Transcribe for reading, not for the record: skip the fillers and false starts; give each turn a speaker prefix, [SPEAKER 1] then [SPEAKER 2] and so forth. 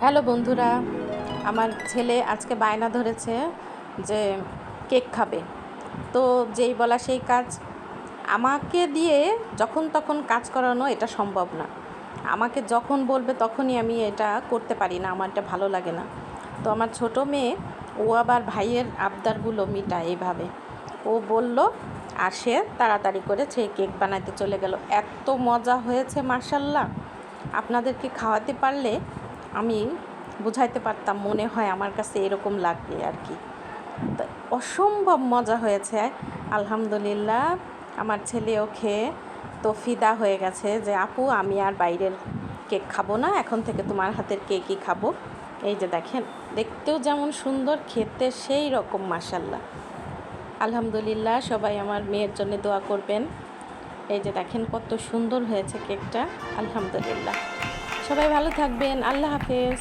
[SPEAKER 1] Hello বন্ধুরা, আমার ছেলে আজকে বায়না ধরেছে যে কেক খাবে। তো যেই বলা সেই কাজ। আমাকে দিয়ে যখন তখন কাজ করানো এটা সম্ভব না। আমাকে যখন বলবে তখনই আমি এটা করতে পারি না, আমার এটা ভালো লাগে না। তো আমার ছোট মেয়ে ও আবার ভাইয়ের আবদারগুলো মিটায় এইভাবে। ও বলল আর সে তাড়াতাড়ি করে সেই কেক বানাতে চলে গেল। এত মজা হয়েছে মাশাআল্লাহ। আপনাদেরকে খাওয়াতে পারলে আমি বুঝাইতে পারতাম, মনে হয় আমার কাছে এরকম লাগবে আর কি। তো অসম্ভব মজা হয়েছে আলহামদুলিল্লাহ। আমার ছেলেও খেয়ে তো ফিদা হয়ে গেছে যে আপু আমি আর বাইরের কেক খাবো না, এখন থেকে তোমার হাতের কেকই খাবো। এই যে দেখেন, দেখতেও যেমন সুন্দর, খেতে সেই রকম মাশাআল্লাহ। আলহামদুলিল্লাহ, সবাই আমার মেয়ের জন্য দোয়া করবেন। এই যে দেখেন কত সুন্দর হয়েছে কেকটা। আলহামদুলিল্লাহ, সবাই ভালো থাকবেন। আল্লাহ হাফেজ।